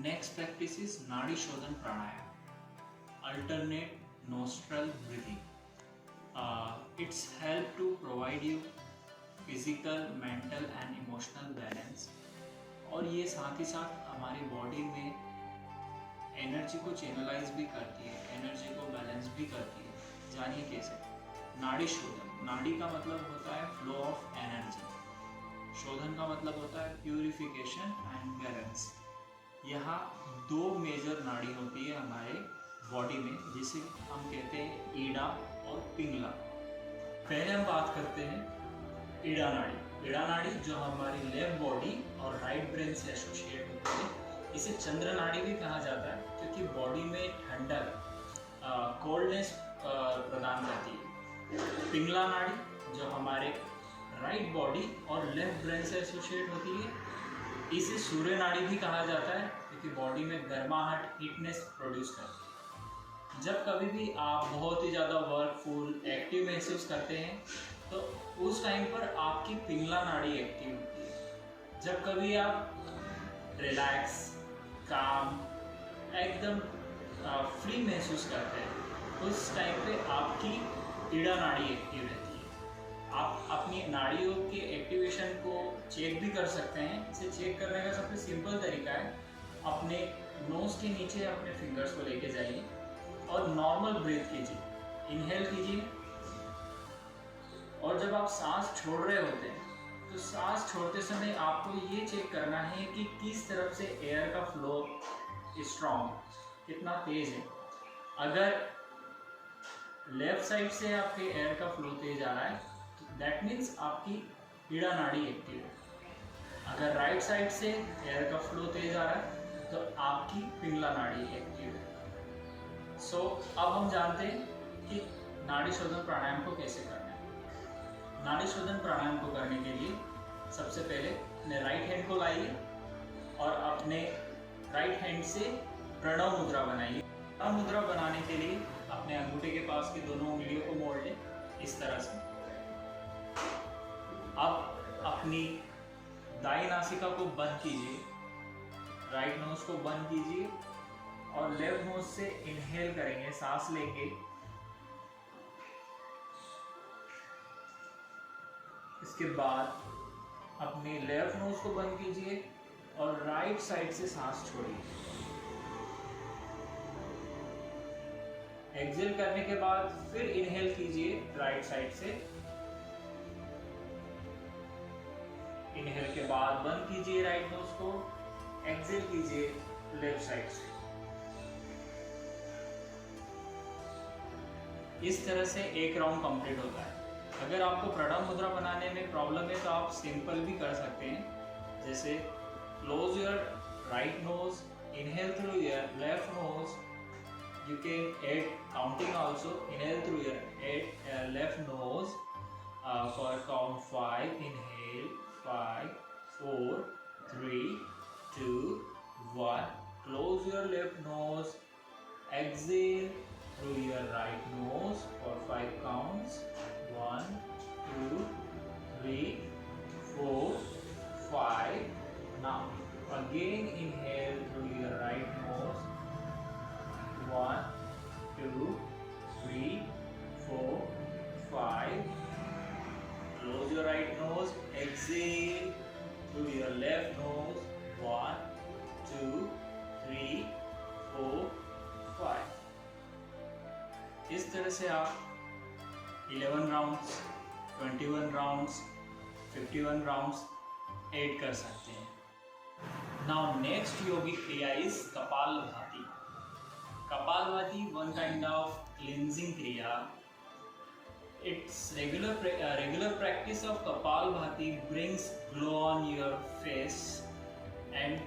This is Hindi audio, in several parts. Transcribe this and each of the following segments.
Next practice is Nadi Shodhan Pranayama, alternate nostril breathing. It's help to provide you physical, mental and emotional balance. और ये साथ ही साथ हमारी बॉडी में एनर्जी को चैनलाइज भी करती है, एनर्जी को बैलेंस भी करती है। जानिए कैसे। नाड़ी शोधन, नाड़ी का मतलब होता है फ्लो ऑफ एनर्जी, शोधन का मतलब होता है प्यूरिफिकेशन एंड बैलेंस। यहाँ दो मेजर नाड़ी होती है हमारे बॉडी में, जिसे हम कहते हैं ईड़ा और पिंगला। पहले हम बात करते हैं ईड़ा नाड़ी। ईड़ा नाड़ी जो हमारी लेफ्ट बॉडी और राइट ब्रेन से एसोसिएट होती है, इसे चंद्र नाड़ी भी कहा जाता है, क्योंकि बॉडी में ठंडक, कोल्डनेस प्रदान करती है। पिंगला नाड़ी जो हमारे राइट बॉडी और लेफ्ट ब्रेन से एसोसिएट होती है, इसे सूर्य नाड़ी भी कहा जाता है, क्योंकि बॉडी में गर्माहट, हीटनेस प्रोड्यूस करती है। जब कभी भी आप बहुत ही ज़्यादा वर्कफुल, एक्टिव महसूस करते हैं, तो उस टाइम पर आपकी पिंगला नाड़ी एक्टिव होती है। जब कभी आप रिलैक्स, काम, एकदम फ्री महसूस करते हैं, उस टाइम पे आपकी ईड़ा नाड़ी एक्टिव रहती है। आप अपनी नाड़ियों के एक्टिवेशन को चेक भी कर सकते हैं। इसे चेक करने का सबसे सिंपल तरीका है, अपने नोज के नीचे अपने फिंगर्स को लेके जाइए और नॉर्मल ब्रीथ कीजिए, इनहेल कीजिए। और जब आप सांस छोड़ रहे होते हैं, तो सांस छोड़ते समय आपको ये चेक करना है कि किस तरफ से एयर का फ्लो स्ट्रॉन्ग, कितना तेज है। अगर लेफ्ट साइड से आपके एयर का फ्लो तेज आ रहा है, तो दैट मीन्स आपकी ईड़ा नाड़ी एक्टिव है। अगर राइट साइड से एयर का फ्लो तेज आ रहा है, तो आपकी पिंगला नाड़ी एक्टिव है। सो अब हम जानते हैं कि नाड़ी शोधन प्राणायाम को कैसे करना है। नाड़ी शोधन प्राणायाम को करने के लिए सबसे पहले अपने राइट हैंड को लाइए और अपने राइट हैंड से प्रणव मुद्रा बनाइए। प्रणव मुद्रा बनाने के लिए अपने अंगूठे के पास की दोनों उंगलियों को मोड़ लें, इस तरह से। अब अपनी दाई नासिका को बंद कीजिए, राइट नोज को बंद कीजिए और लेफ्ट नोज से इनहेल करेंगे, सांस लेंगे। इसके बाद अपनी लेफ्ट नोज को बंद कीजिए और राइट साइड से सांस छोड़िए। एक्सहेल करने के बाद फिर इनहेल कीजिए राइट साइड से, इनहेल के बाद बंद कीजिए राइट नोज को, एक्सहेल कीजिए लेफ्ट साइड से। इस तरह से एक राउंड कंप्लीट होता है। अगर आपको प्रणव मुद्रा बनाने में प्रॉब्लम है, तो आप सिंपल भी कर सकते हैं, जैसे close your right nose, inhale through your left nose, you can add counting also, inhale through your left nose for count 5, inhale 5 4 3 2 1, close your left nose, exhale through your right nose for 5 counts, 1 2 3 4 5. Now again inhale through your right nose, 1 2 3 4 5. Close your right nose, exhale through your left nose, 1 2 3 4 5. इस तरह से आप 11 राउंड्स, 21 राउंड्स, 51 राउंड्स ऐड कर सकते हैं। नाउ नेक्स्ट योगिक क्रिया is kapalbhati. Kapalbhati, one kind of cleansing kriya. Its regular practice of Kapalbhati brings glow on your face, and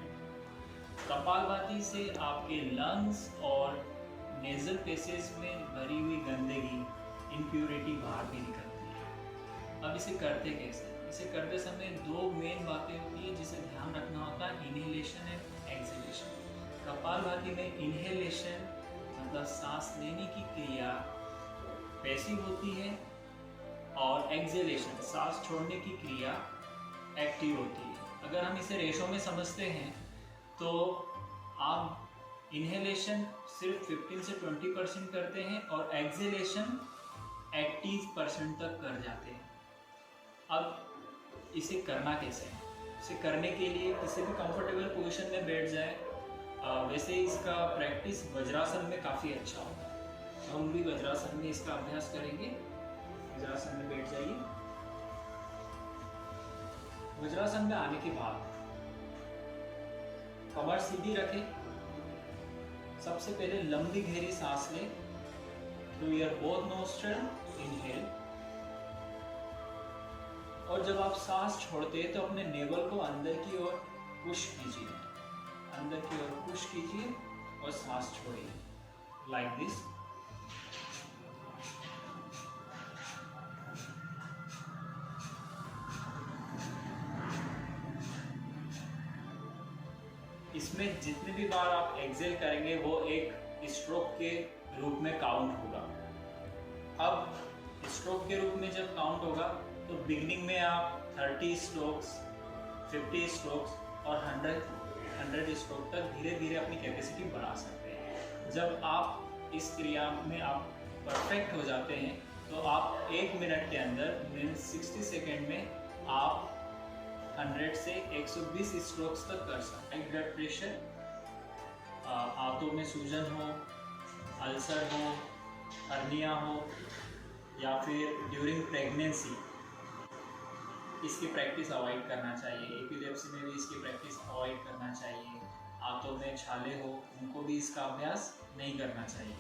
Kapalbhati से आपके lungs और nasal passages में भरी हुई गंदगी, impurity बाहर भी निकलती है। अब इसे करते कैसे? इसे करते समय दो मेन बातें होती है जिसे ध्यान रखना होता है, इनहेलेशन एंड एक्सहेलेशन। कपालभाति में इनहेलेशन मतलब सांस लेने की क्रिया पैसिव होती है, और एक्सहेलेशन सांस छोड़ने की क्रिया एक्टिव होती है। अगर हम इसे रेशो में समझते हैं, तो आप इन्हेलेशन सिर्फ 15 से 20% करते हैं और एक्सहेलेशन 80% तक कर जाते हैं। अब इसे करना कैसे है? इसे करने के लिए किसी भी कंफर्टेबल पोजीशन में बैठ जाए। वैसे इसका प्रैक्टिस वज्रासन में काफ़ी अच्छा होगा, तो हम भी वज्रासन में इसका अभ्यास करेंगे। वज्रासन में बैठ जाइए। वज्रासन में आने के बाद कमर सीधी रखें। सबसे पहले लंबी गहरी सांस लें। Through your both nostril inhale, और जब आप सांस छोड़ते हैं तो अपने नेवल को अंदर की ओर पुश कीजिए, अंदर की ओर पुश कीजिए और सांस छोड़िए, लाइक दिस। इसमें जितने भी बार आप एक्सेल करेंगे वो एक स्ट्रोक के रूप में काउंट होगा। अब स्ट्रोक के रूप में जब काउंट होगा तो बिगिनिंग में आप 30 स्ट्रोक्स, 50 स्ट्रोक्स और 100 स्ट्रोक तक धीरे धीरे अपनी कैपेसिटी बढ़ा सकते हैं। जब आप इस क्रिया में आप परफेक्ट हो जाते हैं तो आप 1 मिनट के अंदर, मीन 60 सेकेंड में आप 100 से 120 स्ट्रोक्स तक कर सकते हैं। ब्लड प्रेशर, आंतों में सूजन हो, अल्सर हो, हर्निया हो, या फिर ड्यूरिंग प्रेगनेंसी, इसकी प्रैक्टिस अवॉइड करना चाहिए। एपिलेप्सी में भी इसकी प्रैक्टिस अवॉइड करना चाहिए। आंतों में छाले हो, उनको भी इसका अभ्यास नहीं करना चाहिए।